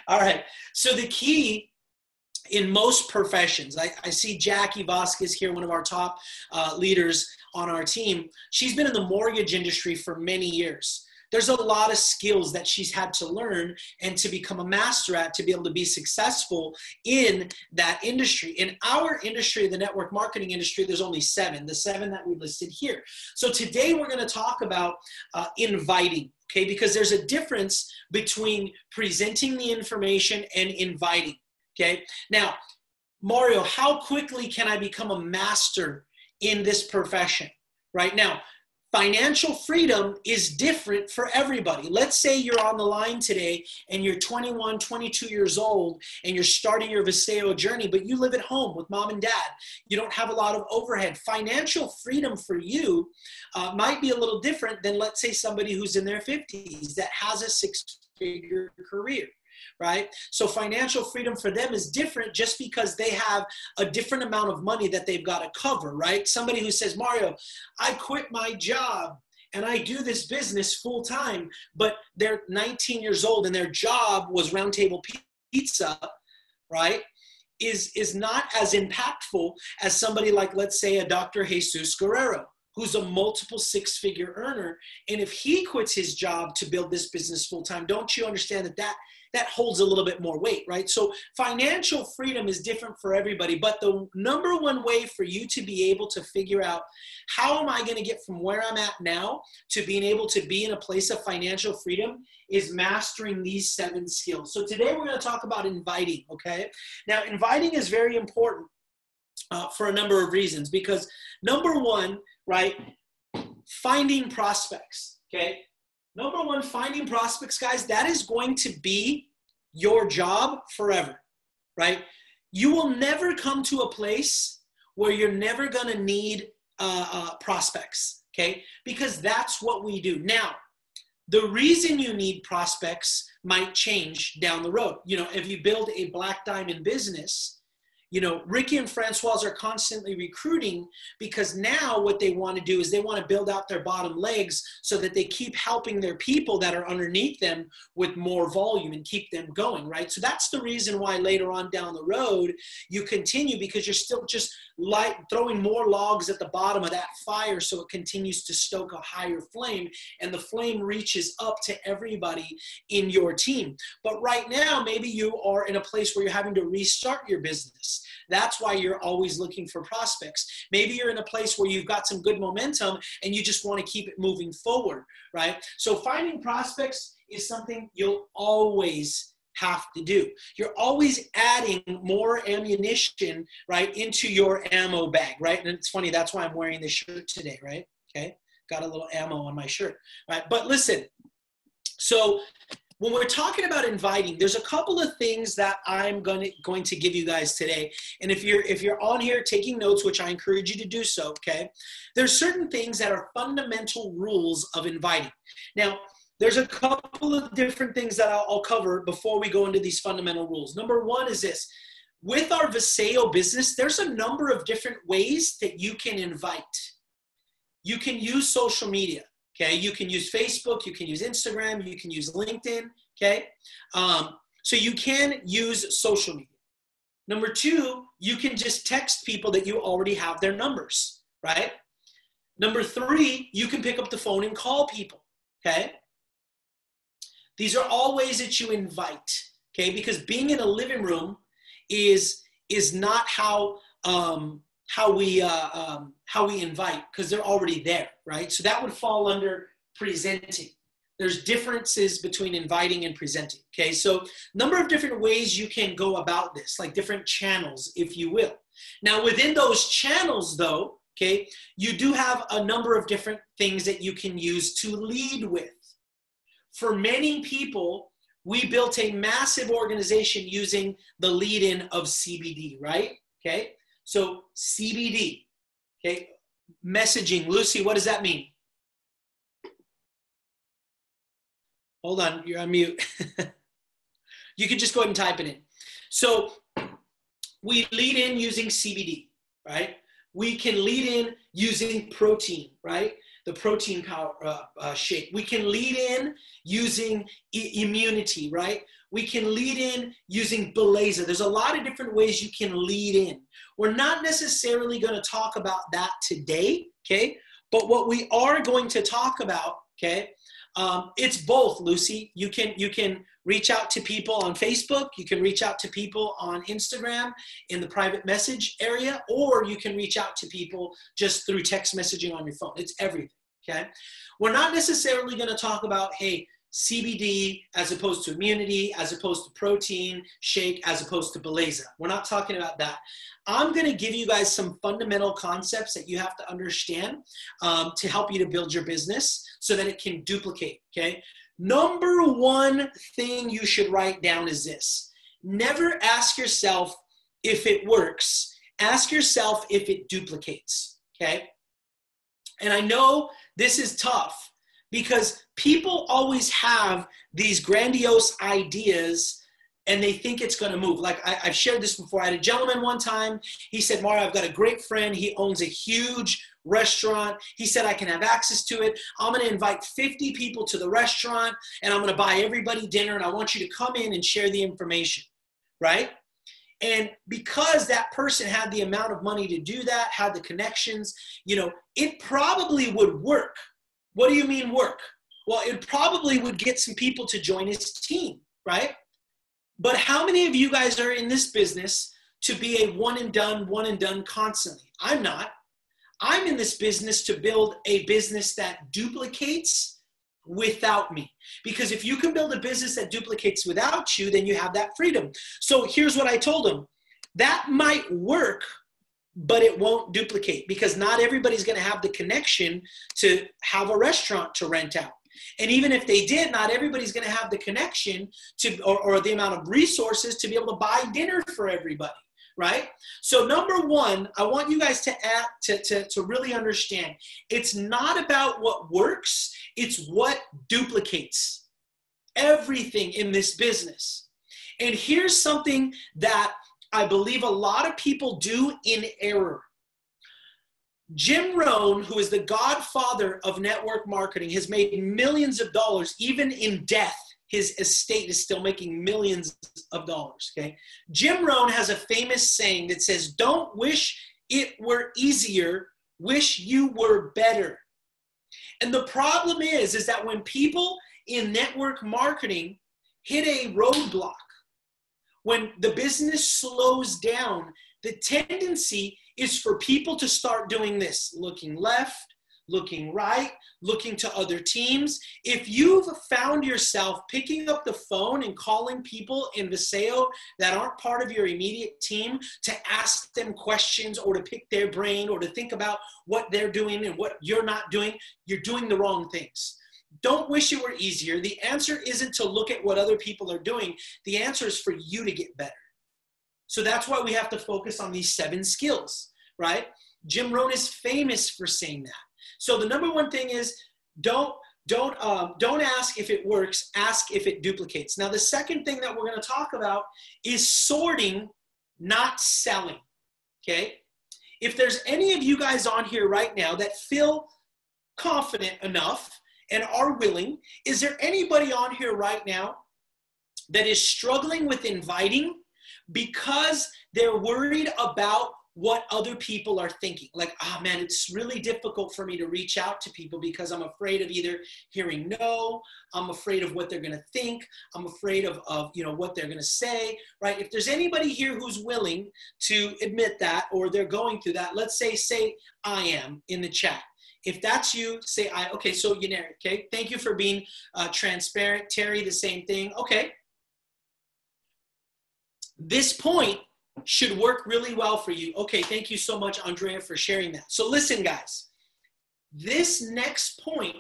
All right. So the key in most professions, I see Jackie Vasquez here, one of our top leaders on our team. She's been in the mortgage industry for many years. There's a lot of skills that she's had to learn and to become a master at to be able to be successful in that industry. In our industry, the network marketing industry, there's only the 7 that we listed here. So today we're going to talk about inviting, okay? Because there's a difference between presenting the information and inviting, okay? Now, Mario, how quickly can I become a master in this profession? Right now, financial freedom is different for everybody. Let's say you're on the line today and you're 21, 22 years old and you're starting your Viseo journey, but you live at home with mom and dad. You don't have a lot of overhead. Financial freedom for you might be a little different than, let's say, somebody who's in their 50s that has a 6-figure career. Right? So financial freedom for them is different just because they have a different amount of money that they've got to cover, right? Somebody who says, Mario, I quit my job and I do this business full time, but they're 19 years old and their job was Roundtable Pizza, right? Is not as impactful as somebody like, let's say, a Dr. Jesus Guerrero, who's a multiple 6-figure earner. And if he quits his job to build this business full time, don't you understand that holds a little bit more weight, right? So financial freedom is different for everybody, but the number one way for you to be able to figure out how am I going to get from where I'm at now to being able to be in a place of financial freedom is mastering these 7 skills. So today we're going to talk about inviting, okay? Now, inviting is very important for a number of reasons because number one, right, finding prospects, okay? Number one, finding prospects, guys, that is going to be your job forever, right? You will never come to a place where you're never going to need prospects, okay? Because that's what we do. Now, the reason you need prospects might change down the road. You know, if you build a black diamond business, you know, Ricky and Francoise are constantly recruiting because now what they want to do is they want to build out their bottom legs so that they keep helping their people that are underneath them with more volume and keep them going, right? So that's the reason why later on down the road you continue, because you're still just throwing more logs at the bottom of that fire so it continues to stoke a higher flame and the flame reaches up to everybody in your team. But right now, maybe you are in a place where you're having to restart your business. That's why you're always looking for prospects. Maybe you're in a place where you've got some good momentum and you just want to keep it moving forward, right? So finding prospects is something you'll always have to do. You're always adding more ammunition, right, into your ammo bag, right? And it's funny, that's why I'm wearing this shirt today, right? Okay, got a little ammo on my shirt, right? But listen, so when we're talking about inviting, there's a couple of things that I'm going to give you guys today. And if you're on here taking notes, which I encourage you to do so, okay, there's certain things that are fundamental rules of inviting. Now, there's a couple of different things that I'll cover before we go into these fundamental rules. Number one is this. With our Viseo business, there's a number of different ways that you can invite. You can use social media. Okay, you can use Facebook, you can use Instagram, you can use LinkedIn, okay? So you can use social media. Number two, you can just text people that you already have their numbers, right? Number three, you can pick up the phone and call people, okay? These are all ways that you invite, okay? Because being in a living room is not how we invite, because they're already there, right? So that would fall under presenting. There's differences between inviting and presenting, okay? So number of different ways you can go about this, like different channels, if you will. Now within those channels though, okay, you do have a number of different things that you can use to lead with. For many people, we built a massive organization using the lead-in of CBD, right? Okay, so CBD, okay, messaging. Lucy, what does that mean? Hold on, you're on mute. You could just go ahead and type it in. So we lead in using CBD, right? We can lead in using protein, right? the protein power shake. We can lead in using immunity, right? We can lead in using Beleza. There's a lot of different ways you can lead in. We're not necessarily going to talk about that today, okay? But what we are going to talk about, okay, it's both, Lucy. You can reach out to people on Facebook. You can reach out to people on Instagram in the private message area, or you can reach out to people just through text messaging on your phone. It's everything, okay? We're not necessarily going to talk about, hey, CBD as opposed to immunity, as opposed to protein shake, as opposed to Beleza. We're not talking about that. I'm going to give you guys some fundamental concepts that you have to understand to help you to build your business so that it can duplicate, okay? Number one thing you should write down is this. Never ask yourself if it works. Ask yourself if it duplicates, okay? And I know this is tough because people always have these grandiose ideas and they think it's going to move. Like I've shared this before. I had a gentleman one time. He said, Mario, I've got a great friend. He owns a huge restaurant. He said, I can have access to it. I'm going to invite 50 people to the restaurant and I'm going to buy everybody dinner and I want you to come in and share the information, right? And because that person had the amount of money to do that, had the connections, you know, it probably would work. What do you mean work? Well, it probably would get some people to join his team, right? But how many of you guys are in this business to be a one and done constantly? I'm not. I'm in this business to build a business that duplicates without me. Because if you can build a business that duplicates without you, then you have that freedom. So here's what I told him. That might work, but it won't duplicate because not everybody's going to have the connection to have a restaurant to rent out. And even if they did, not everybody's going to have the connection to or the amount of resources to be able to buy dinner for everybody, right? So number one, I want you guys to really understand, it's not about what works, it's what duplicates everything in this business. And here's something that I believe a lot of people do in error. Jim Rohn, who is the godfather of network marketing, has made millions of dollars. Even in death, his estate is still making millions of dollars, okay? Jim Rohn has a famous saying that says, don't wish it were easier, wish you were better. And the problem is that when people in network marketing hit a roadblock, when the business slows down, the tendency is for people to start doing this, looking left, looking right, looking to other teams. If you've found yourself picking up the phone and calling people in Viseo that aren't part of your immediate team to ask them questions or to pick their brain or to think about what they're doing and what you're not doing, you're doing the wrong things. Don't wish it were easier. The answer isn't to look at what other people are doing. The answer is for you to get better. So that's why we have to focus on these 7 skills, right? Jim Rohn is famous for saying that. So the number one thing is don't ask if it works, ask if it duplicates. Now the second thing that we're going to talk about is sorting, not selling, okay? If there's any of you guys on here right now that feel confident enough and are willing, is there anybody on here right now that is struggling with inviting because they're worried about what other people are thinking? Like, oh man, it's really difficult for me to reach out to people because I'm afraid of either hearing no, I'm afraid of what they're gonna think, I'm afraid of what they're gonna say, right? If there's anybody here who's willing to admit that or they're going through that, let's say I am in the chat. If that's you, say I. Okay, so Yaneri, okay? Thank you for being transparent. Terry, the same thing. Okay. This point should work really well for you. Okay, thank you so much, Andrea, for sharing that. So listen, guys. This next point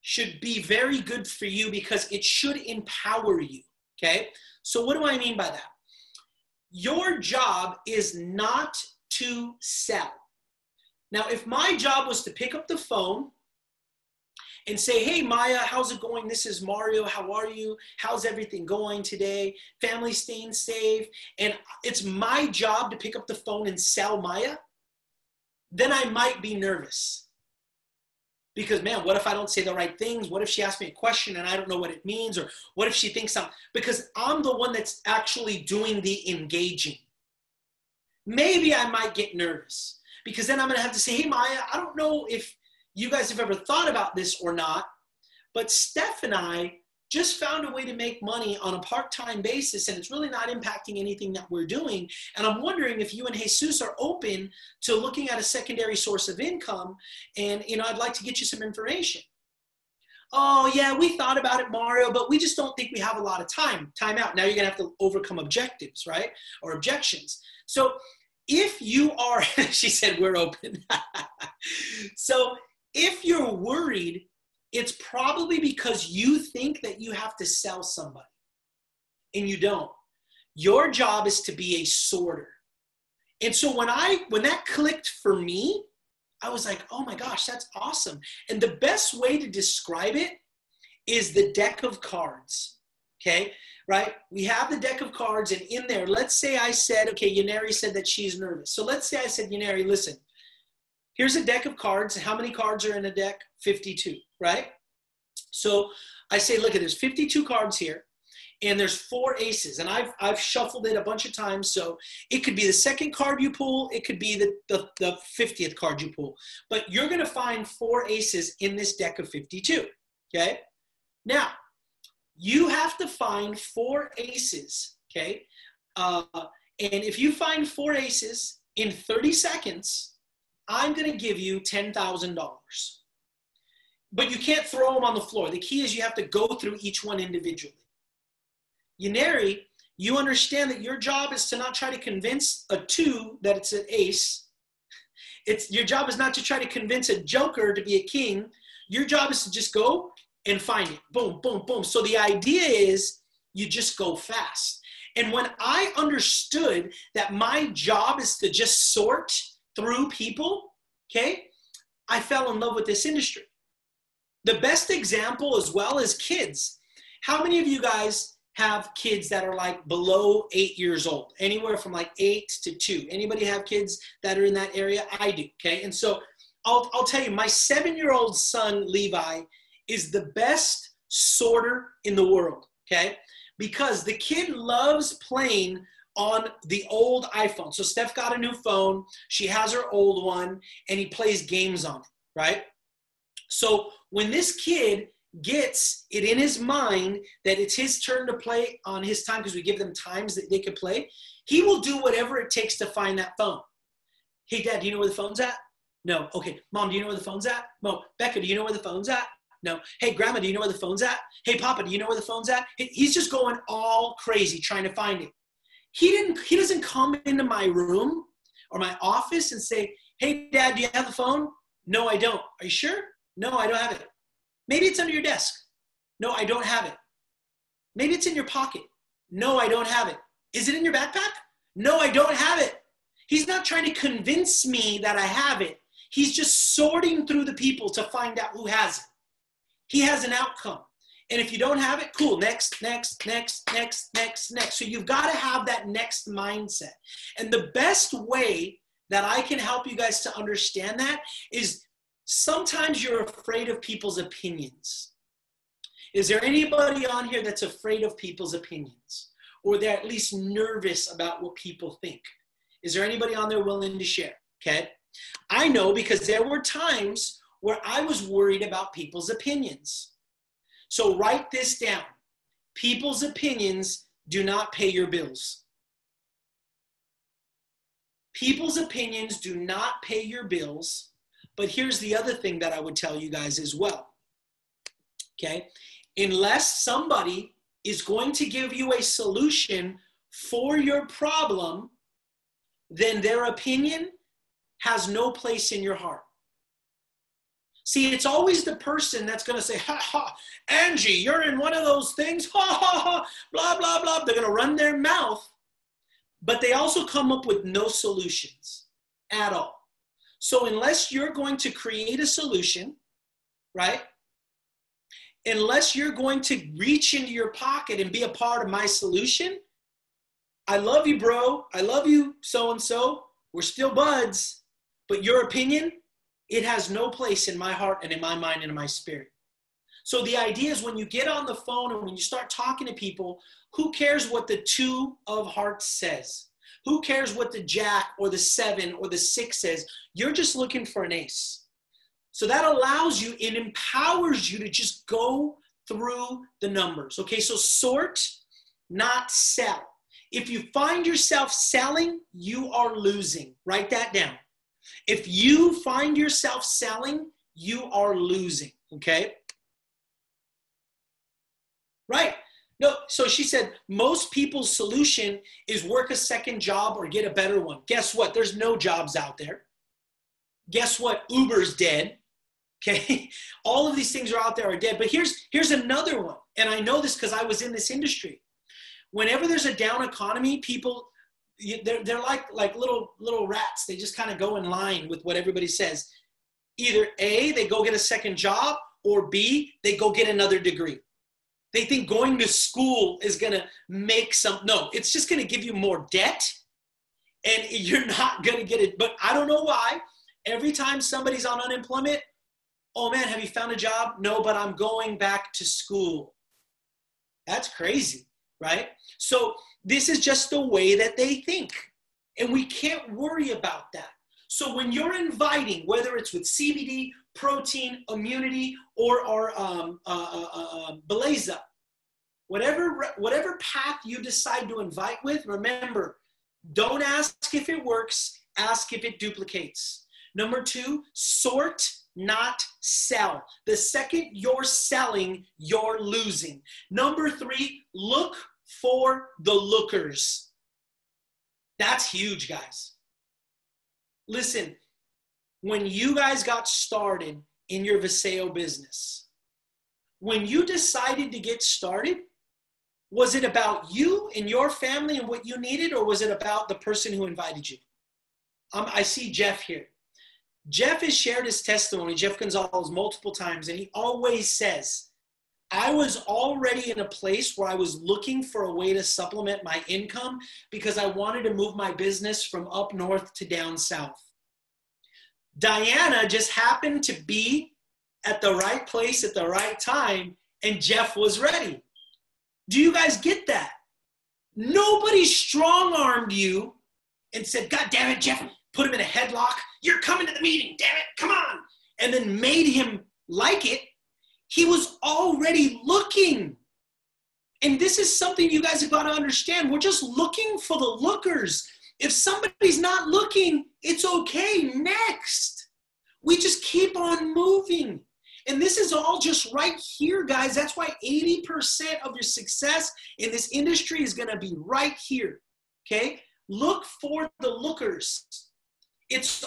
should be very good for you because it should empower you, okay? So what do I mean by that? Your job is not to sell. Now, if my job was to pick up the phone and say, hey, Maya, how's it going? This is Mario. How are you? How's everything going today? Family staying safe? And it's my job to pick up the phone and sell Maya, then I might be nervous. Because, man, what if I don't say the right things? What if she asks me a question and I don't know what it means? Or what if she thinks because I'm the one that's actually doing the engaging. Maybe I might get nervous because then I'm going to have to say, hey, Maya, I don't know if you guys have ever thought about this or not, but Steph and I just found a way to make money on a part-time basis, and it's really not impacting anything that we're doing. And I'm wondering if you and Jesus are open to looking at a secondary source of income, and, I'd like to get you some information. Oh, yeah, we thought about it, Mario, but we just don't think we have a lot of time. Time out. Now you're going to have to overcome objectives, right? Or objections. So if you are, she said, we're open. So if you're worried, it's probably because you think that you have to sell somebody, and you don't. Your job is to be a sorter. And so when that clicked for me, I was like, oh my gosh, that's awesome. And the best way to describe it is the deck of cards, okay? Right? We have the deck of cards, and in there, let's say I said, okay, Yaneri said that she's nervous. So let's say I said, Yaneri, listen, here's a deck of cards. How many cards are in a deck? 52, right? So I say, look, there's 52 cards here, and there's 4 aces. And I've shuffled it a bunch of times. So it could be the second card you pull. It could be the 50th card you pull. But you're going to find 4 aces in this deck of 52, okay? Now, you have to find 4 aces, okay? And if you find 4 aces in 30 seconds, I'm going to give you $10,000. But you can't throw them on the floor. The key is you have to go through each one individually. Yaneri, you understand that your job is to not try to convince a 2 that it's an ace. Your job is not to try to convince a joker to be a king. Your job is to just go and find it. Boom, boom, boom. So the idea is you just go fast. And when I understood that my job is to just sort through people, okay, I fell in love with this industry. The best example as well is kids. How many of you guys have kids that are like below 8 years old? Anywhere from like 8 to 2. Anybody have kids that are in that area? I do, okay? And so I'll tell you, my 7-year-old son, Levi, is the best sorter in the world, okay? Because the kid loves playing on the old iPhone. So Steph got a new phone. She has her old one, and he plays games on it, right? So when this kid gets it in his mind that it's his turn to play on his time, because we give them times that they can play, he will do whatever it takes to find that phone. Hey, Dad, do you know where the phone's at? No. Okay. Mom, do you know where the phone's at? No. Becca, do you know where the phone's at? No. Hey, Grandma, do you know where the phone's at? Hey, Papa, do you know where the phone's at? He's just going all crazy trying to find it. He doesn't come into my room or my office and say, hey, Dad, do you have the phone? No, I don't. Are you sure? No, I don't have it. Maybe it's under your desk. No, I don't have it. Maybe it's in your pocket. No, I don't have it. Is it in your backpack? No, I don't have it. He's not trying to convince me that I have it. He's just sorting through the people to find out who has it. He has an outcome. And if you don't have it, cool, next, next, next, next, next, next. So you've got to have that next mindset. And the best way that I can help you guys to understand that is sometimes you're afraid of people's opinions. Is there anybody on here that's afraid of people's opinions? Or they're at least nervous about what people think? Is there anybody on there willing to share? Okay. I know, because there were times where I was worried about people's opinions. So write this down. People's opinions do not pay your bills. People's opinions do not pay your bills. But here's the other thing that I would tell you guys as well. Okay? Unless somebody is going to give you a solution for your problem, then their opinion has no place in your heart. See, it's always the person that's going to say, ha, ha, Angie, you're in one of those things, ha, ha, ha, blah, blah, blah. They're going to run their mouth, but they also come up with no solutions at all. So unless you're going to create a solution, right? Unless you're going to reach into your pocket and be a part of my solution, I love you, bro. I love you, so-and-so. We're still buds, but your opinion It has no place in my heart and in my mind and in my spirit. So the idea is when you get on the phone and when you start talking to people, who cares what the 2 of hearts says? Who cares what the jack or the 7 or the 6 says? You're just looking for an ace. So that allows you, it empowers you to just go through the numbers. Okay, so sort, not sell. If you find yourself selling, you are losing. Write that down. If you find yourself selling, you are losing. Okay? Right. No, so she said, most people's solution is work a second job or get a better one. Guess what? There's no jobs out there. Guess what? Uber's dead. Okay. All of these things are out there are dead. But here's another one. And I know this because I was in this industry. Whenever there's a down economy, people, they're like little rats. They just kind of go in line with what everybody says. Either A, they go get a second job, or B, they go get another degree. They think going to school is going to make no, it's just going to give you more debt and you're not going to get it. But I don't know why. Every time somebody's on unemployment, oh man, have you found a job? No, but I'm going back to school. That's crazy, right? So this is just the way that they think. And we can't worry about that. So when you're inviting, whether it's with CBD, protein, immunity, or Beleza, whatever path you decide to invite with, remember, don't ask if it works, ask if it duplicates. Number 2, sort, not sell. The second you're selling, you're losing. Number 3, look for the lookers. That's huge, guys. Listen, when you guys got started in your Viseo business, when you decided to get started, was it about you and your family and what you needed, or was it about the person who invited you? I see Jeff here. Jeff has shared his testimony, Jeff Gonzalez, multiple times, and he always says, I was already in a place where I was looking for a way to supplement my income because I wanted to move my business from up north to down south. Diana just happened to be at the right place at the right time, and Jeff was ready. Do you guys get that? Nobody strong-armed you and said, God damn it, Jeff, put him in a headlock. You're coming to the meeting, damn it, come on. And then made him like it. He was already looking. And this is something you guys have got to understand. We're just looking for the lookers. If somebody's not looking, it's okay. Next. We just keep on moving. And this is all just right here, guys. That's why 80% of your success in this industry is going to be right here. Okay? Look for the lookers. It's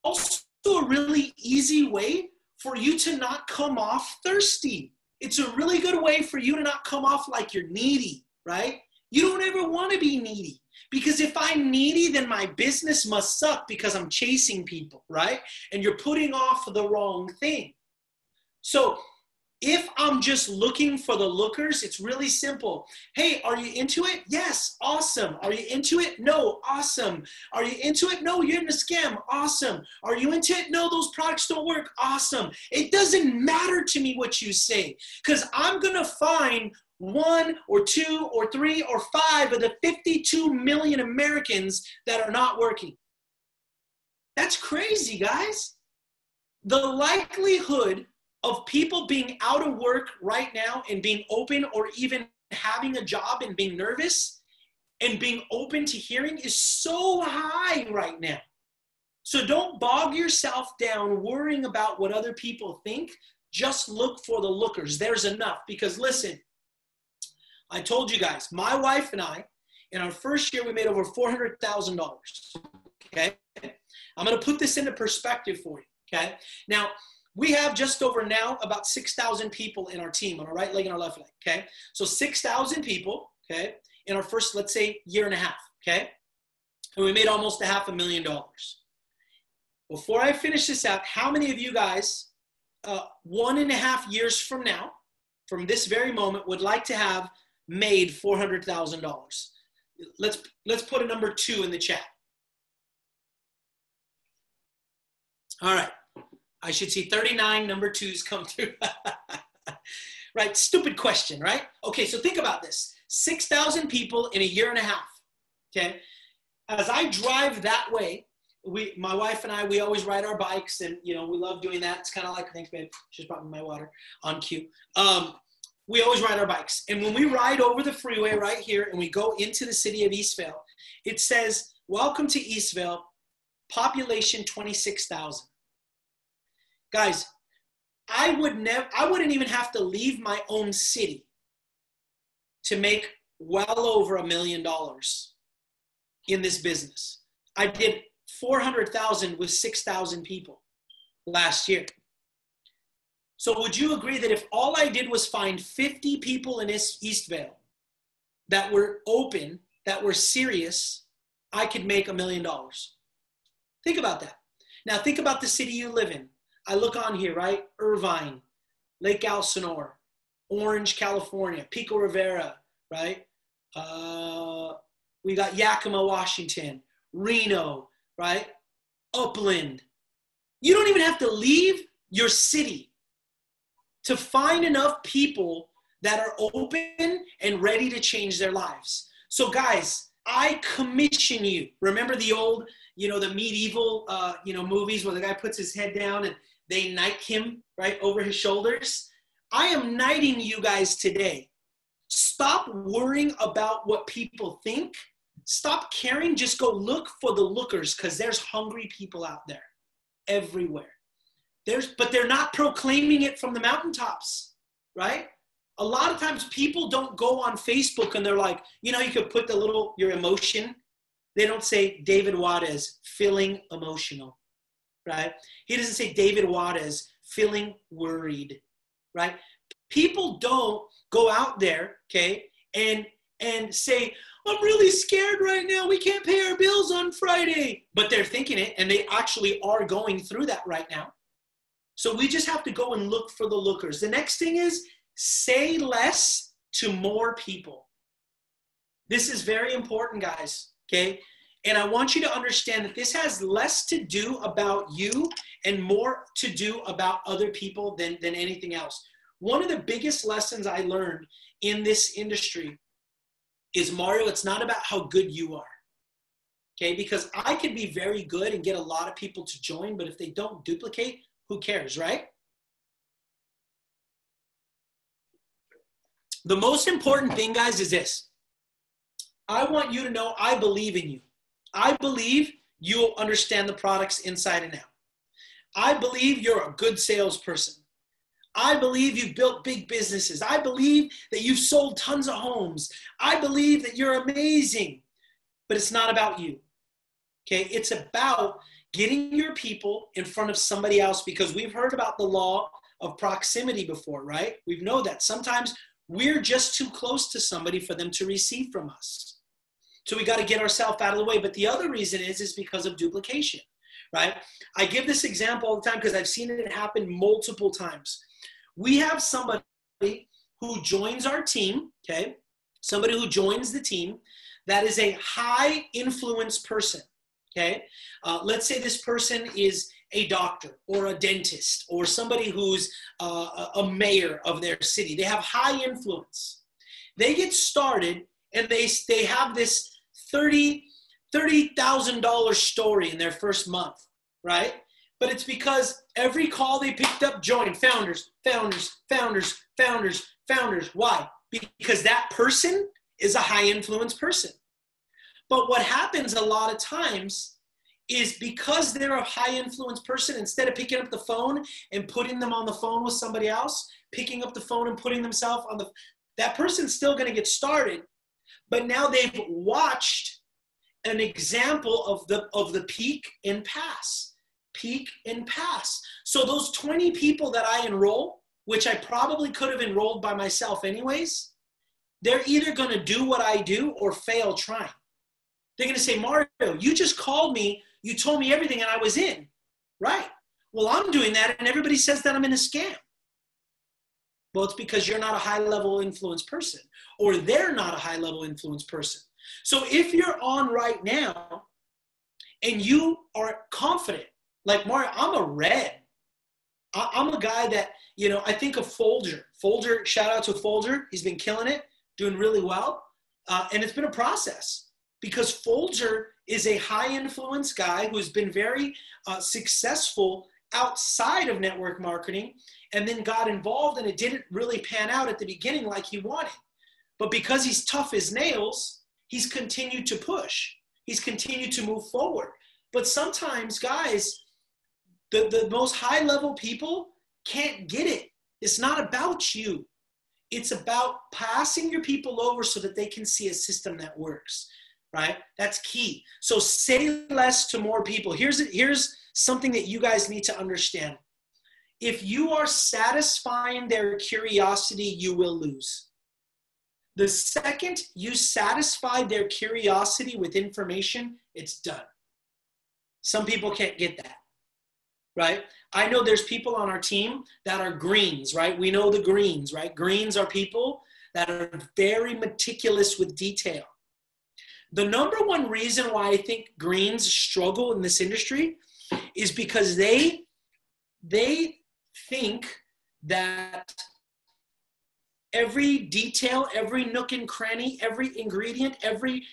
also a really easy way for you to not come off thirsty. It's a really good way for you to not come off like you're needy, right? You don't ever want to be needy, because if I'm needy, then my business must suck because I'm chasing people, right? And you're putting off the wrong thing. So if I'm just looking for the lookers, it's really simple. Hey, are you into it? Yes, awesome. Are you into it? No, awesome. Are you into it? No, you're in a scam. Awesome. Are you into it? No, those products don't work. Awesome. It doesn't matter to me what you say, because I'm going to find 1 or 2 or 3 or 5 of the 52 million Americans that are not working. That's crazy, guys. The likelihood of people being out of work right now and being open, or even having a job and being nervous and being open to hearing, is so high right now. So don't bog yourself down worrying about what other people think. Just look for the lookers. There's enough. Because listen, I told you guys, my wife and I, in our first year, we made over $400,000. Okay? I'm going to put this into perspective for you. Okay? Now, we have just over now about 6,000 people in our team on our right leg and our left leg, okay? So 6,000 people, okay, in our first, let's say, year and a half, okay? And we made almost $500,000. Before I finish this out, how many of you guys, 1.5 years from now, from this very moment, would like to have made $400,000? Let's put a number 2 in the chat. All right. I should see 39 number twos come through. Right? Stupid question, right? Okay, so think about this. 6,000 people in a year and a half, okay? As I drive that way, my wife and I, we always ride our bikes, and, you know, we love doing that. It's kind of like, thanks, babe. She's brought me my water on cue. We always ride our bikes. And when we ride over the freeway right here and we go into the city of Eastvale, it says, welcome to Eastvale, population 26,000. Guys, I wouldn't even have to leave my own city to make well over $1 million in this business. I did 400,000 with 6,000 people last year. So would you agree that if all I did was find 50 people in Eastvale that were open, that were serious, I could make $1 million? Think about that. Now think about the city you live in. I look on here, right? Irvine, Lake Elsinore, Orange, California, Pico Rivera, right? We got Yakima, Washington, Reno, right? Upland. You don't even have to leave your city to find enough people that are open and ready to change their lives. So guys, I commission you. Remember the old, you know, the medieval, movies where the guy puts his head down and they knight him, right, over his shoulders? I am knighting you guys today. Stop worrying about what people think. Stop caring. Just go look for the lookers, because there's hungry people out there everywhere. But they're not proclaiming it from the mountaintops, right? A lot of times people don't go on Facebook and they're like, you know, you could put your emotion. They don't say David Juarez feeling emotional, right? He doesn't say David Juarez feeling worried, right? People don't go out there, okay, and say, I'm really scared right now. We can't pay our bills on Friday. But they're thinking it, and they actually are going through that right now. So we just have to go and look for the lookers. The next thing is say less to more people. This is very important, guys, okay? And I want you to understand that this has less to do about you and more to do about other people than anything else. One of the biggest lessons I learned in this industry is, Mario, it's not about how good you are, okay? Because I can be very good and get a lot of people to join, but if they don't duplicate, who cares, right? The most important thing, guys, is this. I want you to know I believe in you. I believe you'll understand the products inside and out. I believe you're a good salesperson. I believe you've built big businesses. I believe that you've sold tons of homes. I believe that you're amazing. But it's not about you, okay? It's about getting your people in front of somebody else, because we've heard about the law of proximity before, right? We know that sometimes we're just too close to somebody for them to receive from us. So we got to get ourselves out of the way. But the other reason is because of duplication, right? I give this example all the time because I've seen it happen multiple times. We have somebody who joins our team, okay? Somebody who joins the team that is a high influence person, okay? Let's say this person is a doctor or a dentist or somebody who's a mayor of their city. They have high influence. They get started and they have this $30,000 story in their first month, right? But it's because every call they picked up joined founders, founders, founders, founders, founders. Why? Because that person is a high influence person. But what happens a lot of times is because they're a high influence person, instead of picking up the phone and putting them on the phone with somebody else, picking up the phone and putting themselves on that person's still going to get started. But now they've watched an example of the peak and pass. Peak and pass. So those 20 people that I enroll, which I probably could have enrolled by myself anyways, they're either going to do what I do or fail trying. They're going to say, Mario, you just called me, you told me everything, and I was in. Right. Well, I'm doing that, and everybody says that I'm in a scam. Well, it's because you're not a high-level influence person, or they're not a high-level influence person. So if you're on right now and you are confident, like, Mario, I'm a red. I'm a guy that, I think of Folger. Folger, shout out to Folger. He's been killing it, doing really well. And it's been a process because Folger is a high influence guy who's been very successful outside of network marketing and then got involved, and it didn't really pan out at the beginning like he wanted. But because he's tough as nails, he's continued to push. He's continued to move forward. But sometimes, guys, the most high level people can't get it. It's not about you. It's about passing your people over so that they can see a system that works, right? That's key. So say less to more people. Here's something that you guys need to understand. If you are satisfying their curiosity, you will lose. The second you satisfy their curiosity with information, it's done. Some people can't get that, right? I know there's people on our team that are greens, right? We know the greens, right? Greens are people that are very meticulous with detail. The number one reason why I think greens struggle in this industry is because they think that every detail, every nook and cranny, every ingredient, every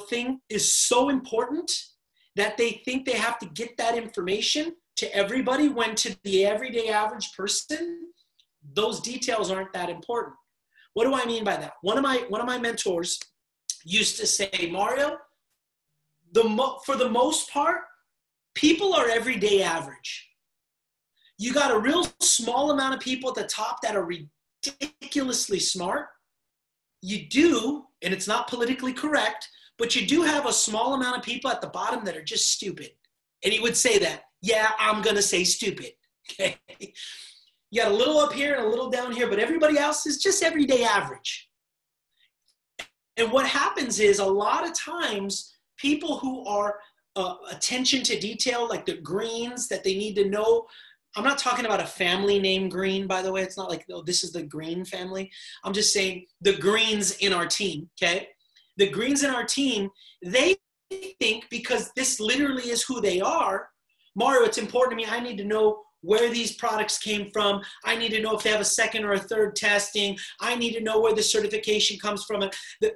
thing is so important that they think they have to get that information to everybody, when to the everyday average person, those details aren't that important. What do I mean by that? One of my mentors used to say, Mario, for the most part, people are everyday average. You got a real small amount of people at the top that are ridiculously smart. You do, and it's not politically correct, but you do have a small amount of people at the bottom that are just stupid. And he would say that. Yeah, I'm going to say stupid. Okay. You got a little up here and a little down here, but everybody else is just everyday average. And what happens is a lot of times people who are attention to detail, like the greens that they need to know. I'm not talking about a family named Green, by the way. It's not like, oh, this is the Green family. I'm just saying the greens in our team, okay? The greens in our team, they think because this literally is who they are, Mario, it's important to me. I need to know where these products came from. I need to know if they have a second or a third testing. I need to know where the certification comes from,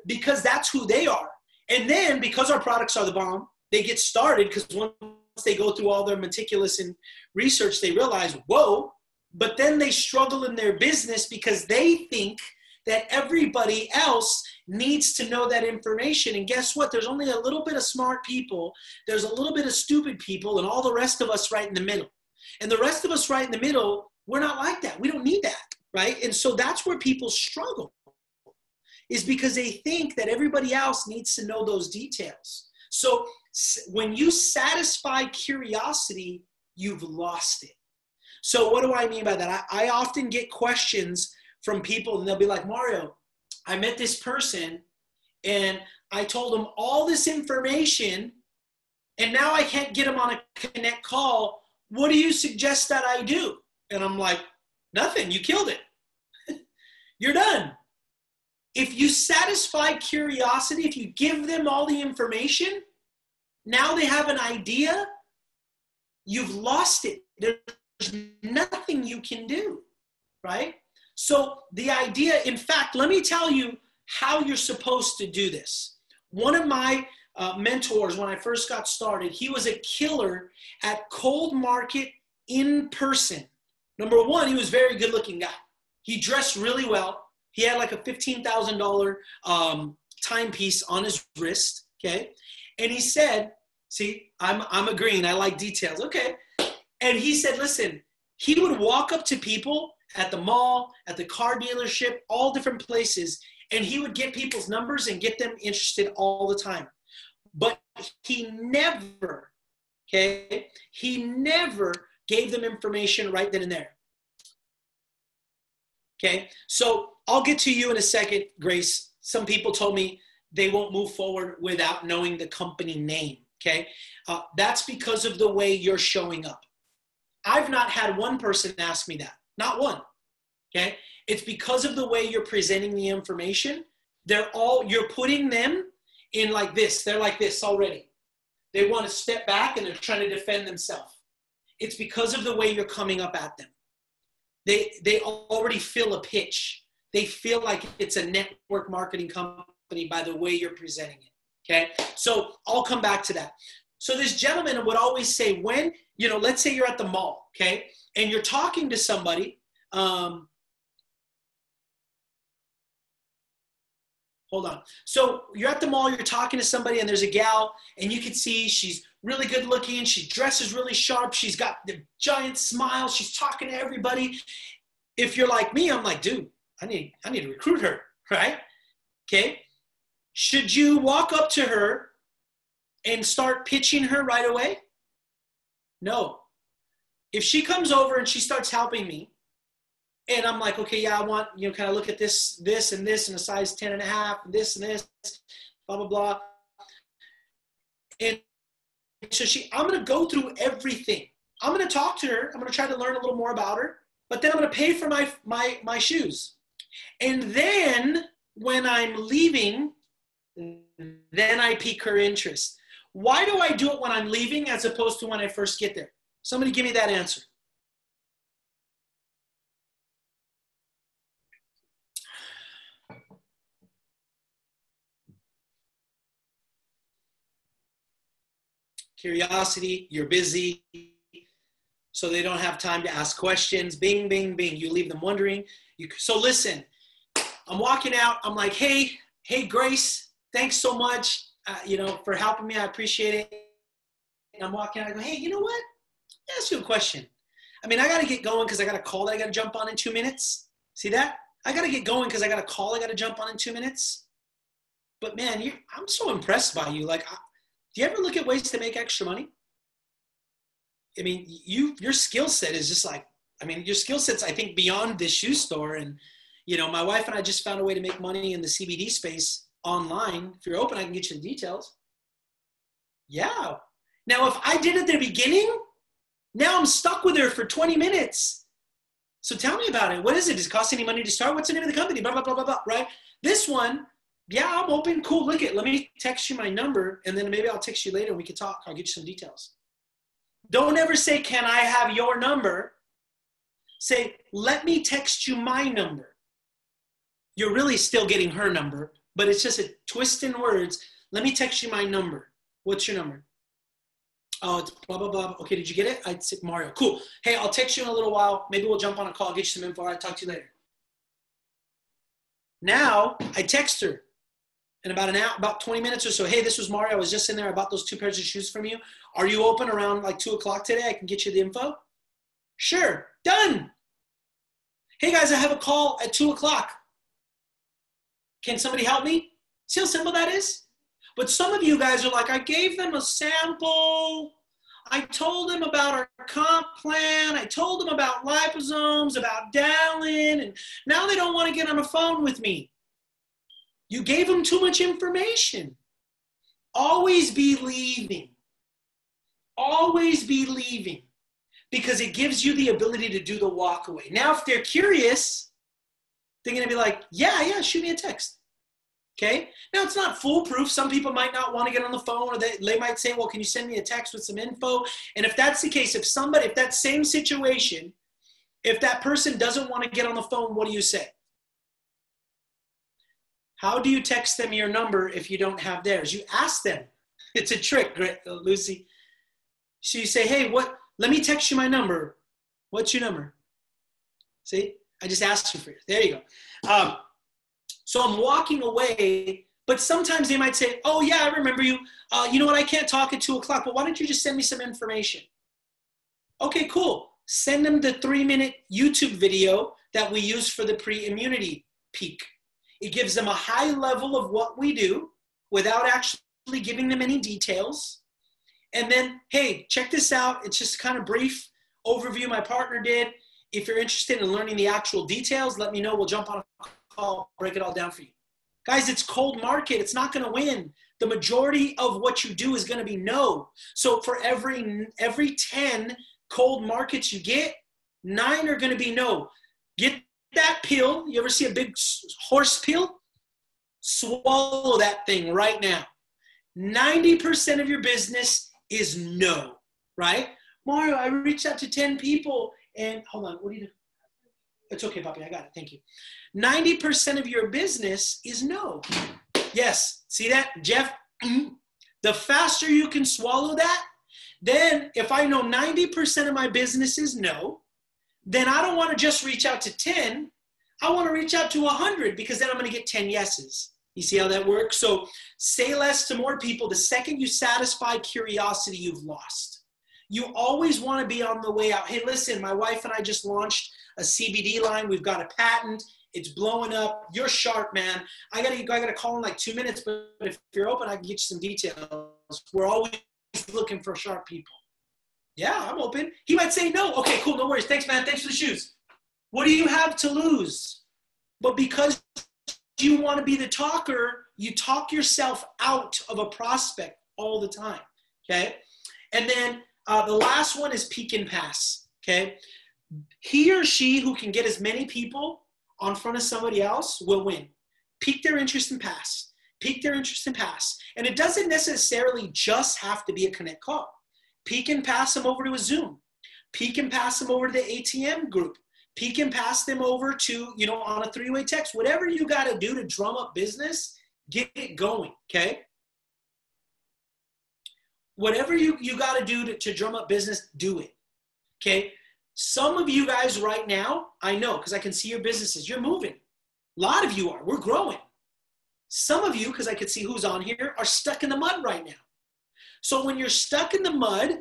because that's who they are. And then because our products are the bomb, they get started because once they go through all their meticulous research, they realize, whoa, but then they struggle in their business because they think that everybody else needs to know that information. And guess what? There's only a little bit of smart people. There's a little bit of stupid people and all the rest of us right in the middle. And the rest of us right in the middle, we're not like that. We don't need that, right? And so that's where people struggle, is because they think that everybody else needs to know those details. So when you satisfy curiosity, you've lost it. So what do I mean by that? I often get questions from people and they'll be like, Mario, I met this person and I told them all this information and now I can't get them on a connect call. What do you suggest that I do? And I'm like, nothing, you killed it. You're done. If you satisfy curiosity, if you give them all the information, now they have an idea, you've lost it. There's nothing you can do, right? So the idea, in fact, let me tell you how you're supposed to do this. One of my mentors, when I first got started, he was a killer at cold market in person. Number one, he was a very good looking guy. He dressed really well. He had like a $15,000 timepiece on his wrist, okay? And he said, see, I'm a green, I like details, okay? And he said, listen, he would walk up to people at the mall, at the car dealership, all different places, and he would get people's numbers and get them interested all the time. But he never, okay, he never gave them information right then and there. Okay, so I'll get to you in a second, Grace. Some people told me they won't move forward without knowing the company name, okay? That's because of the way you're showing up. I've not had one person ask me that, not one, okay? It's because of the way you're presenting the information. You're putting them in like this. They're like this already. They want to step back and they're trying to defend themselves. It's because of the way you're coming up at them. They already feel a pitch. They feel like it's a network marketing company by the way you're presenting it, okay? So I'll come back to that. So this gentleman would always say when, let's say you're at the mall, okay? And you're talking to somebody, hold on. So you're at the mall, you're talking to somebody, and there's a gal, and you can see she's really good looking. She dresses really sharp. She's got the giant smile. She's talking to everybody. If you're like me, I'm like, dude, I need to recruit her, right? Okay. Should you walk up to her and start pitching her right away? No. If she comes over and she starts helping me, and I'm like, okay, yeah, I want, kind of look at this, and this, and a size 10 and a half, and this, blah, blah, blah. And so I'm going to go through everything. I'm going to talk to her. I'm going to try to learn a little more about her, but then I'm going to pay for my shoes. And then when I'm leaving, then I pique her interest. Why do I do it when I'm leaving as opposed to when I first get there? Somebody give me that answer. Curiosity, you're busy, so they don't have time to ask questions. Bing, bing, bing. You leave them wondering. So listen, I'm walking out. I'm like, hey, Grace, thanks so much, for helping me. I appreciate it. And I'm walking out. I go, hey, you know what? Let me ask you a question. I mean, I got to get going because I got a call that I got to jump on in 2 minutes. See that? I got to get going because I got a call I got to jump on in 2 minutes. But man, I'm so impressed by you. Like, do you ever look at ways to make extra money? I mean, your skill set is just like, your skill set's, I think, beyond this shoe store. And, my wife and I just found a way to make money in the CBD space online. If you're open, I can get you the details. Yeah. Now, if I did it at the beginning, now I'm stuck with her for 20 minutes. So tell me about it. What is it? Does it cost any money to start? What's the name of the company? Blah, blah, blah, blah, blah, right? This one, yeah, I'm open. Cool. Look let me text you my number, and then maybe I'll text you later and we can talk. I'll get you some details. Don't ever say, can I have your number? Say, let me text you my number. You're really still getting her number, but it's just a twist in words. Let me text you my number. What's your number? Oh, it's blah, blah, blah. Okay, did you get it? I'd say Mario. Cool. Hey, I'll text you in a little while. Maybe we'll jump on a call, get you some info. All right, talk to you later. Now, I text her in about 20 minutes or so. Hey, this was Mario. I was just in there. I bought those 2 pairs of shoes from you. Are you open around like 2 o'clock today? I can get you the info. Sure. Done. Hey, guys, I have a call at 2 o'clock. Can somebody help me? See how simple that is? But some of you guys are like, I gave them a sample. I told them about our comp plan. I told them about liposomes, about Dallin, and now they don't want to get on the phone with me. You gave them too much information. Always be leaving. Always be leaving, because it gives you the ability to do the walk away. Now, if they're curious, they're going to be like, yeah, shoot me a text. Okay. Now, it's not foolproof. Some people might not want to get on the phone, or they might say, well, can you send me a text with some info? And if that's the case, if that same situation, if that person doesn't want to get on the phone, what do you say? How do you text them your number if you don't have theirs? You ask them. It's a trick, Lucy. So you say, hey, let me text you my number. What's your number? See, I just asked you for it. There you go. So I'm walking away, but sometimes they might say, oh yeah, I remember you. You know what? I can't talk at 2 o'clock, but why don't you just send me some information? Okay, cool. Send them the 3-minute YouTube video that we use for the pre-immunity peak. It gives them a high level of what we do without actually giving them any details. And then, hey, check this out. It's just kind of brief overview my partner did. If you're interested in learning the actual details, let me know. We'll jump on a call, break it all down for you. Guys, it's cold market. It's not going to win. The majority of what you do is going to be no. So for every 10 cold markets you get, 9 are going to be no. Get that pill. You ever see a big horse pill? Swallow that thing right now. 90% of your business is no, right? Mario, I reached out to 10 people and hold on, what do you do? It's okay, Poppy, I got it, thank you. 90% of your business is no. Yes, see that, Jeff? The faster you can swallow that, then if I know 90% of my business is no, then I don't want to just reach out to 10. I want to reach out to 100 because then I'm going to get 10 yeses. You see how that works? So say less to more people. The second you satisfy curiosity, you've lost. You always want to be on the way out. Hey, listen, my wife and I just launched a CBD line. We've got a patent. It's blowing up. You're sharp, man. I gotta call in like 2 minutes, but if you're open, I can get you some details. We're always looking for sharp people. Yeah, I'm open. He might say no. Okay, cool, no worries. Thanks, man. Thanks for the shoes. What do you have to lose? But because you want to be the talker, you talk yourself out of a prospect all the time, okay? And then the last one is peek and pass, okay? He or she who can get as many people on front of somebody else will win. Pique their interest and pass. Pique their interest and pass. And it doesn't necessarily just have to be a connect call. Pique and pass them over to a Zoom. Pique and pass them over to the ATM group. Pique and pass them over to, on a three-way text. Whatever you got to do to drum up business, get it going, okay? Whatever you got to do to drum up business, do it, okay? Some of you guys right now, I know because I can see your businesses. You're moving. A lot of you are. We're growing. Some of you, because I can see who's on here, are stuck in the mud right now. So when you're stuck in the mud,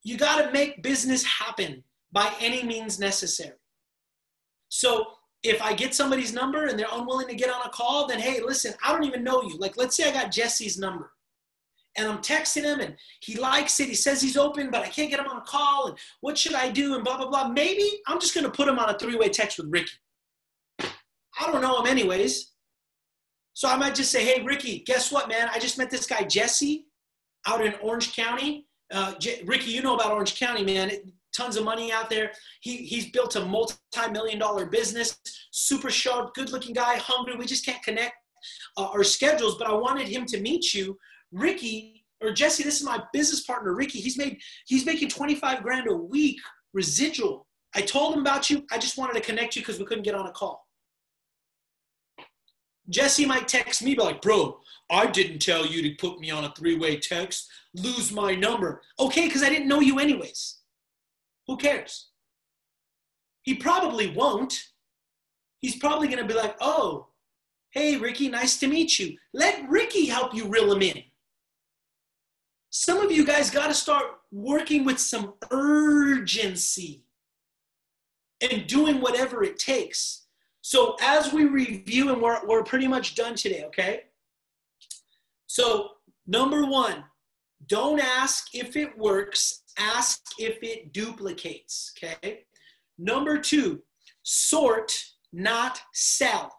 you got to make business happen by any means necessary. So if I get somebody's number and they're unwilling to get on a call, then hey, listen, I don't even know you. Like, let's say I got Jesse's number. And I'm texting him and he likes it. He says he's open, but I can't get him on a call. And what should I do? And blah, blah, blah. Maybe I'm just going to put him on a three-way text with Ricky. I don't know him anyways. So I might just say, hey, Ricky, guess what, man? I just met this guy, Jesse, out in Orange County. Ricky, you know about Orange County, man. Tons of money out there. He's built a multi-million-dollar business. Super sharp, good-looking guy, hungry. We just can't connect our schedules, but I wanted him to meet you. Ricky, or Jesse, this is my business partner, Ricky. He's making 25 grand a week residual. I told him about you. I just wanted to connect you because we couldn't get on a call. Jesse might text me, be like, bro, I didn't tell you to put me on a three-way text. Lose my number. Okay, because I didn't know you anyways. Who cares? He probably won't. He's probably going to be like, oh, hey, Ricky, nice to meet you. Let Ricky help you reel him in. Some of you guys got to start working with some urgency and doing whatever it takes. So as we review, and we're pretty much done today, okay? So number one, don't ask if it works, ask if it duplicates, okay? Number two, sort, not sell.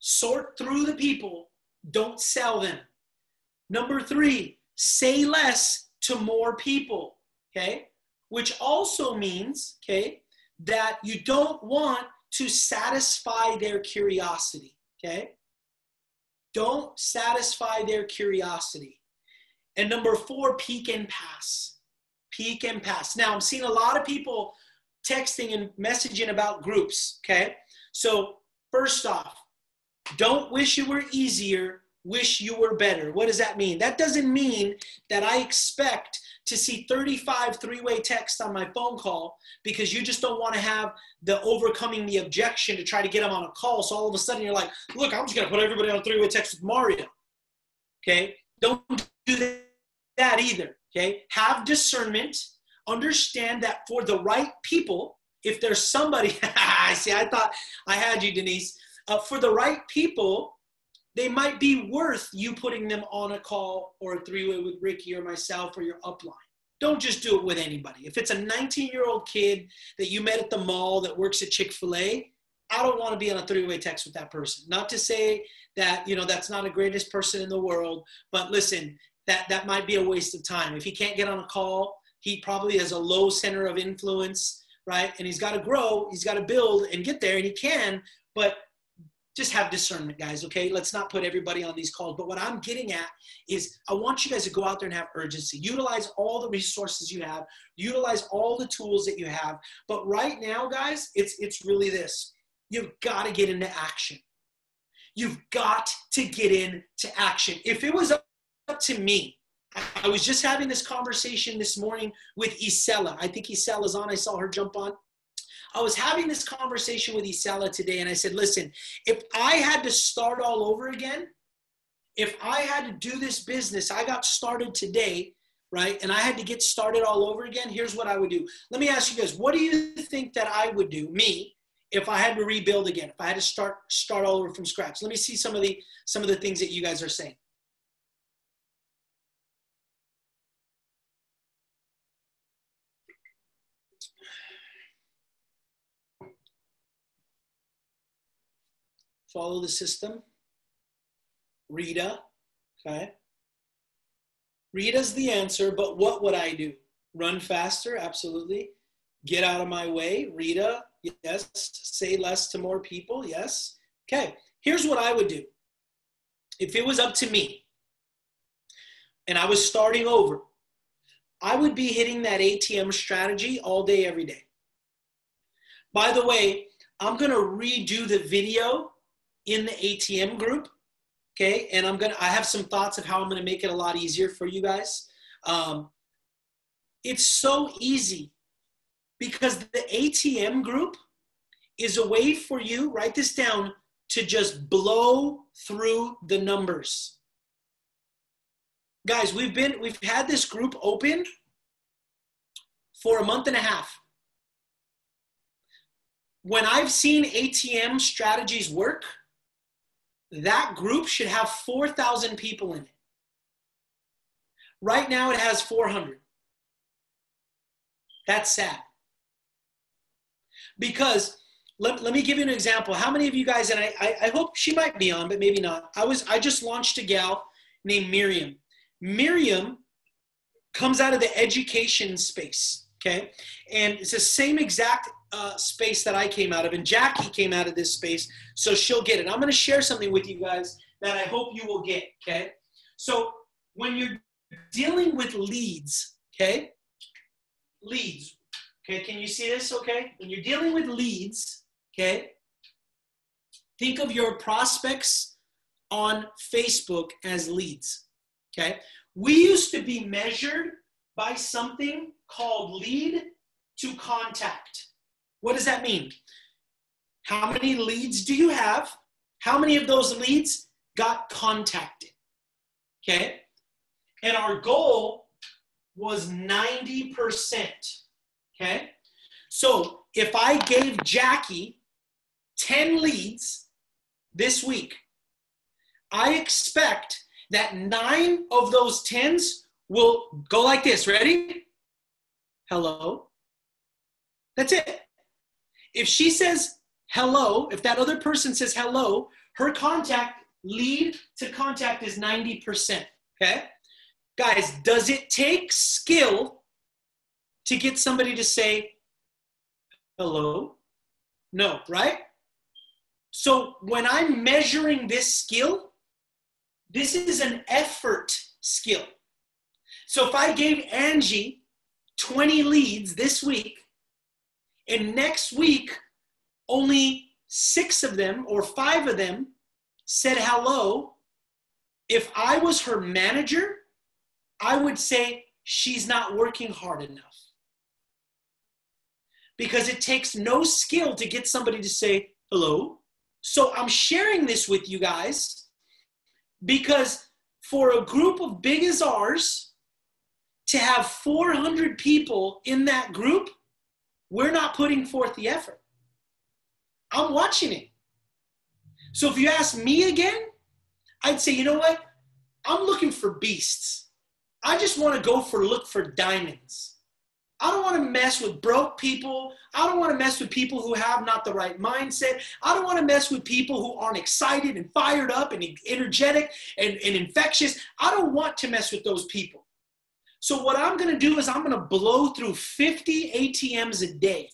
Sort through the people, don't sell them. Number three, say less to more people, okay? Which also means, okay, that you don't want to satisfy their curiosity, okay? Don't satisfy their curiosity. And number four, peek and pass. Peek and pass. Now, I'm seeing a lot of people texting and messaging about groups, okay? So first off, don't wish it were easier, wish you were better. What does that mean? That doesn't mean that I expect to see 35 three-way texts on my phone call because you just don't want to have the overcoming the objection to try to get them on a call. So all of a sudden you're like, look, I'm just going to put everybody on a three-way text with Mario. Okay? Don't do that either. Okay? Have discernment. Understand that for the right people, if there's somebody, I see, I thought I had you, Denise. For the right people, they might be worth you putting them on a call or a three-way with Ricky or myself or your upline. Don't just do it with anybody. If it's a 19-year-old kid that you met at the mall that works at Chick-fil-A, I don't want to be on a three-way text with that person. Not to say that, that's not the greatest person in the world, but listen, that might be a waste of time. If he can't get on a call, he probably has a low center of influence, right? And he's got to grow, he's got to build and get there, and he can, but just have discernment, guys, okay? Let's not put everybody on these calls. But what I'm getting at is I want you guys to go out there and have urgency. Utilize all the resources you have. Utilize all the tools that you have. But right now, guys, it's really this. You've got to get into action. You've got to get into action. If it was up to me, I was just having this conversation this morning with Isela. I think Isela's on. I saw her jump on. I was having this conversation with Isela today, and I said, listen, if I had to start all over again, if I had to do this business, I got started today, right, and I had to get started all over again, here's what I would do. Let me ask you guys, what do you think that I would do, me, if I had to rebuild again, if I had to start all over from scratch? Let me see some of the things that you guys are saying. Follow the system. Rita, okay. Rita's the answer, but what would I do? Run faster, absolutely. Get out of my way, Rita, yes. Say less to more people, yes. Okay, here's what I would do. If it was up to me and I was starting over, I would be hitting that ATM strategy all day, every day. By the way, I'm gonna redo the video in the ATM group, okay? And I have some thoughts of how I'm gonna make it a lot easier for you guys. It's so easy because the ATM group is a way for you, write this down, to just blow through the numbers. Guys, we've had this group open for a month and a half. When I've seen ATM strategies work, that group should have 4,000 people in it. Right now it has 400. That's sad. Because let me give you an example. How many of you guys, and I hope she might be on, but maybe not. I just launched a gal named Miriam. Miriam comes out of the education space, okay? And it's the same exact space that I came out of, and Jackie came out of this space, so she'll get it. I'm going to share something with you guys that I hope you will get, okay? So when you're dealing with leads, okay? Leads, okay? Can you see this, okay? When you're dealing with leads, okay? Think of your prospects on Facebook as leads, okay? We used to be measured by something called lead to contact. What does that mean? How many leads do you have? How many of those leads got contacted? Okay? And our goal was 90%. Okay? So if I gave Jackie 10 leads this week, I expect that 9 of those 10s will go like this. Ready? Hello. That's it. If she says hello, if that other person says hello, her contact, lead to contact is 90%, okay? Guys, does it take skill to get somebody to say hello? No, right? So when I'm measuring this skill, this is an effort skill. So if I gave Angie 20 leads this week, and next week, only 6 of them or 5 of them said hello, if I was her manager, I would say she's not working hard enough. Because it takes no skill to get somebody to say hello. So I'm sharing this with you guys because for a group as big as ours, to have 400 people in that group, we're not putting forth the effort. I'm watching it. So if you ask me again, I'd say, you know what? I'm looking for beasts. I just want to look for diamonds. I don't want to mess with broke people. I don't want to mess with people who have not the right mindset. I don't want to mess with people who aren't excited and fired up and energetic and infectious. I don't want to mess with those people. So what I'm going to do is I'm going to blow through 50 ATMs a day.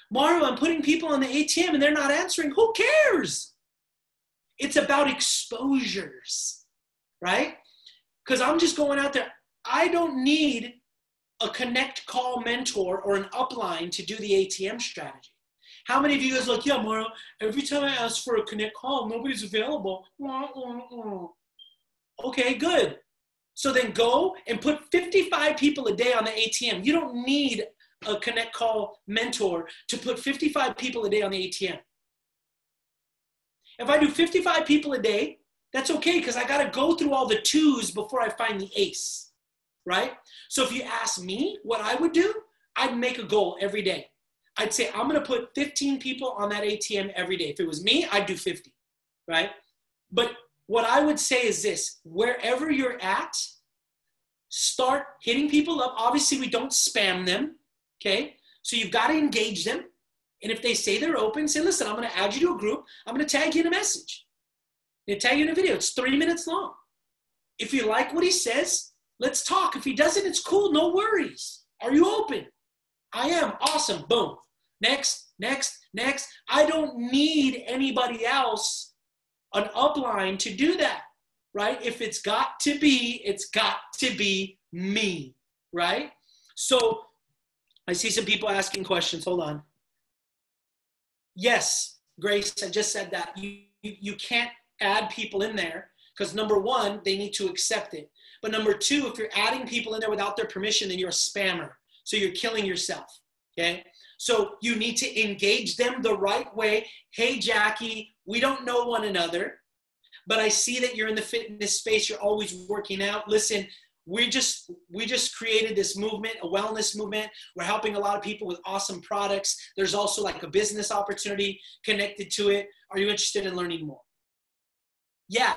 Mario, I'm putting people on the ATM and they're not answering. Who cares? It's about exposures, right? Because I'm just going out there. I don't need a connect call mentor or an upline to do the ATM strategy. How many of you guys are like, yeah, Mario, every time I ask for a connect call, nobody's available. Okay, good. So then go and put 55 people a day on the ATM. You don't need a connect call mentor to put 55 people a day on the ATM. If I do 55 people a day, that's okay because I got to go through all the twos before I find the ace, right? So if you ask me what I would do, I'd make a goal every day. I'd say I'm going to put 15 people on that ATM every day. If it was me, I'd do 50, right? But what I would say is this, wherever you're at, start hitting people up. Obviously, we don't spam them, okay? So you've got to engage them. And if they say they're open, say, listen, I'm going to add you to a group. I'm going to tag you in a message. I'm going to tag you in a video. It's 3 minutes long. If you like what he says, let's talk. If he doesn't, it's cool. No worries. Are you open? I am. Awesome. Boom. Next, next, next. I don't need anybody else, an upline, to do that, right? If it's got to be me, right? So I see some people asking questions. Hold on. Yes, Grace, I just said that. You can't add people in there because number one, they need to accept it. But number two, if you're adding people in there without their permission, then you're a spammer. So you're killing yourself, okay? So you need to engage them the right way. Hey, Jackie, we don't know one another, but I see that you're in the fitness space. You're always working out. Listen, we just created this movement, a wellness movement. We're helping a lot of people with awesome products. There's also like a business opportunity connected to it. Are you interested in learning more? Yeah.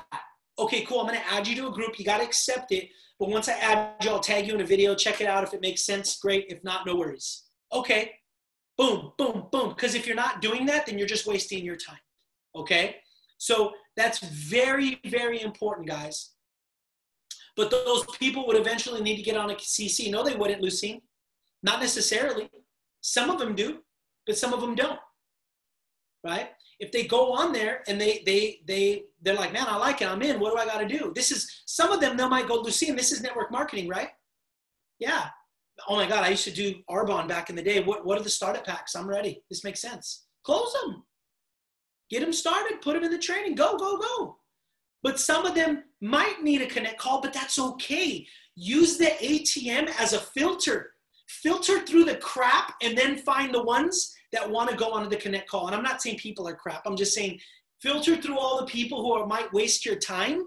Okay, cool. I'm going to add you to a group. You got to accept it. But once I add you, I'll tag you in a video. Check it out. If it makes sense, great. If not, no worries. Okay. Boom, boom, boom. Because if you're not doing that, then you're just wasting your time. Okay? So that's very, very important, guys. But those people would eventually need to get on a CC. No, they wouldn't, Lucine. Not necessarily. Some of them do, but some of them don't. Right? If they go on there and they're like, man, I like it. I'm in. What do I got to do? Some of them, they might go, Lucine, this is network marketing, right? Yeah. Oh my God, I used to do Arbonne back in the day. What are the startup packs? I'm ready. This makes sense. Close them. Get them started. Put them in the training. Go, go, go. But some of them might need a connect call, but that's okay. Use the ATM as a filter. Filter through the crap and then find the ones that want to go onto the connect call. And I'm not saying people are crap. I'm just saying filter through all the people who might waste your time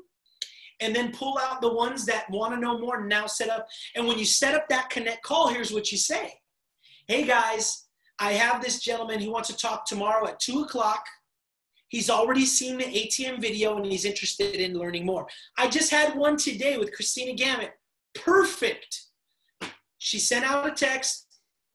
and then pull out the ones that want to know more and now set up. And when you set up that connect call, here's what you say. Hey guys, I have this gentleman. He wants to talk tomorrow at 2 o'clock. He's already seen the ATM video and he's interested in learning more. I just had one today with Christina Gamet. Perfect. She sent out a text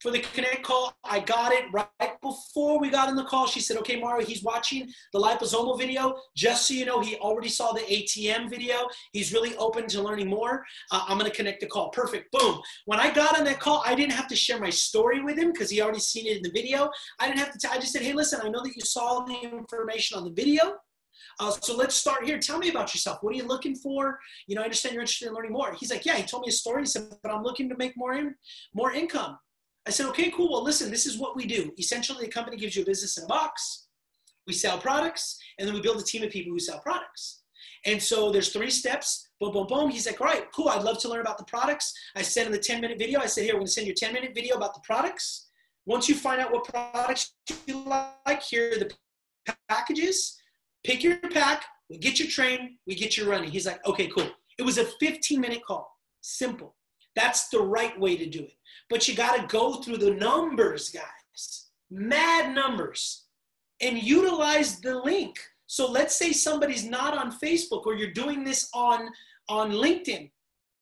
for the connect call. I got it right before we got in the call. She said, okay, Mario, he's watching the liposomal video. Just so you know, he already saw the ATM video. He's really open to learning more. I'm going to connect the call. Perfect. Boom. When I got on that call, I didn't have to share my story with him because he already seen it in the video. I didn't have to. I just said, hey, listen, I know that you saw the information on the video. So let's start here. Tell me about yourself. What are you looking for? You know, I understand you're interested in learning more. He's like, yeah, he told me a story. He said, but I'm looking to make more income. I said, okay, cool. Well, listen, this is what we do. Essentially, the company gives you a business in a box. We sell products, and then we build a team of people who sell products. And so there's 3 steps. Boom, boom, boom. He's like, all right, cool. I'd love to learn about the products. I sent him the 10-minute video. I said, here, we're going to send you a 10-minute video about the products. Once you find out what products you like, here are the packages. Pick your pack. We get you trained. We get you running. He's like, okay, cool. It was a 15-minute call. Simple. That's the right way to do it. But you got to go through the numbers, guys. Mad numbers. And utilize the link. So let's say somebody's not on Facebook or you're doing this on LinkedIn,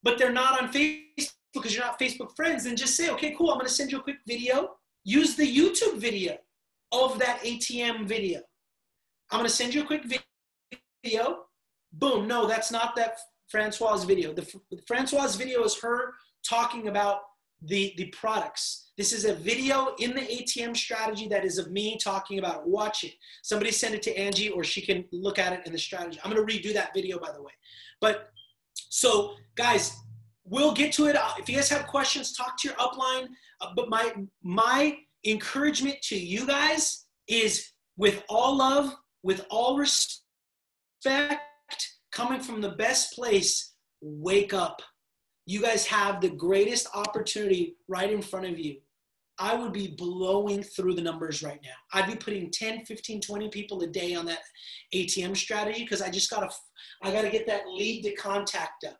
but they're not on Facebook because you're not Facebook friends. Then just say, okay, cool. I'm going to send you a quick video. Use the YouTube video of that ATM video. I'm going to send you a quick video. Boom. No, that's not that Francois video. The Francois video is her talking about the products. This is a video in the ATM strategy that is of me talking about it. Watch it. Somebody send it to Angie, or she can look at it in the strategy. I'm going to redo that video, by the way. But so guys, we'll get to it. If you guys have questions, talk to your upline. But my encouragement to you guys is, with all love, with all respect, coming from the best place, wake up. You guys have the greatest opportunity right in front of you. I would be blowing through the numbers right now. I'd be putting 10, 15, 20 people a day on that ATM strategy, because I got to get that lead to contact up,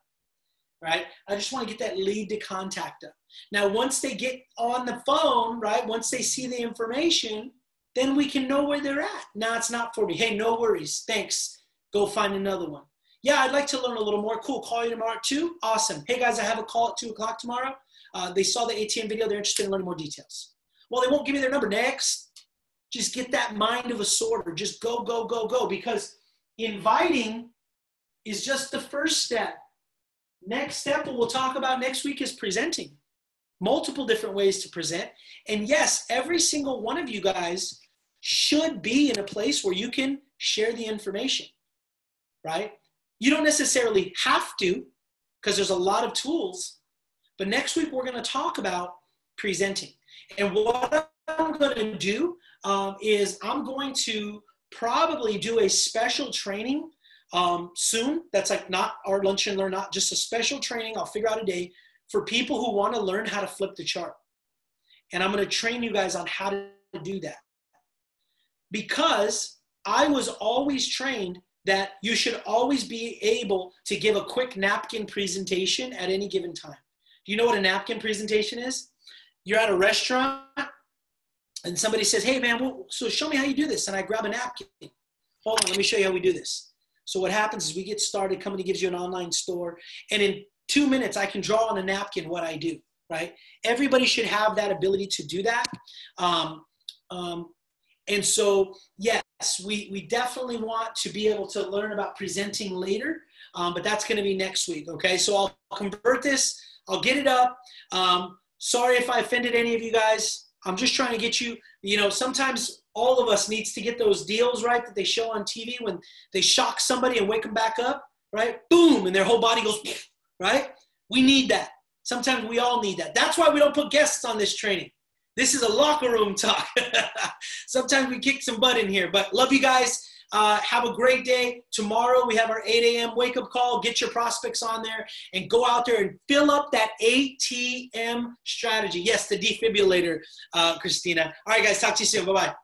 right? I just want to get that lead to contact up. Now, once they get on the phone, right, once they see the information, then we can know where they're at. Now, it's not for me. Hey, no worries. Thanks. Go find another one. Yeah, I'd like to learn a little more. Cool. Call you tomorrow at 2. Awesome. Hey, guys, I have a call at 2 o'clock tomorrow. They saw the ATM video. They're interested in learning more details. Well, they won't give me their number. Next. Just get that mind of a sorter. Just go, go, go, go. Because inviting is just the first step. Next step, what we'll talk about next week, is presenting. Multiple different ways to present. And yes, every single one of you guys should be in a place where you can share the information, right? You don't necessarily have to, because there's a lot of tools. But next week, we're going to talk about presenting. And what I'm going to do is I'm going to probably do a special training soon. That's like not our Lunch and Learn, not just a special training. I'll figure out a day for people who want to learn how to flip the chart. And I'm going to train you guys on how to do that. Because I was always trained that you should always be able to give a quick napkin presentation at any given time. Do you know what a napkin presentation is? You're at a restaurant and somebody says, hey man, so show me how you do this. And I grab a napkin. Hold on, let me show you how we do this. So what happens is we get started, company gives you an online store, and in 2 minutes I can draw on a napkin what I do, right? Everybody should have that ability to do that. And so, yes, we definitely want to be able to learn about presenting later, but that's going to be next week, okay? So I'll convert this. I'll get it up. Sorry if I offended any of you guys. I'm just trying to get you, sometimes all of us needs to get those deals, right, that they show on TV when they shock somebody and wake them back up, right? Boom, and their whole body goes, right? We need that. Sometimes we all need that. That's why we don't put guests on this training. This is a locker room talk. Sometimes we kick some butt in here, but love you guys. Have a great day. Tomorrow we have our 8 a.m. wake-up call. Get your prospects on there and go out there and fill up that ATM strategy. Yes, the defibrillator, Christina. All right, guys, talk to you soon. Bye-bye.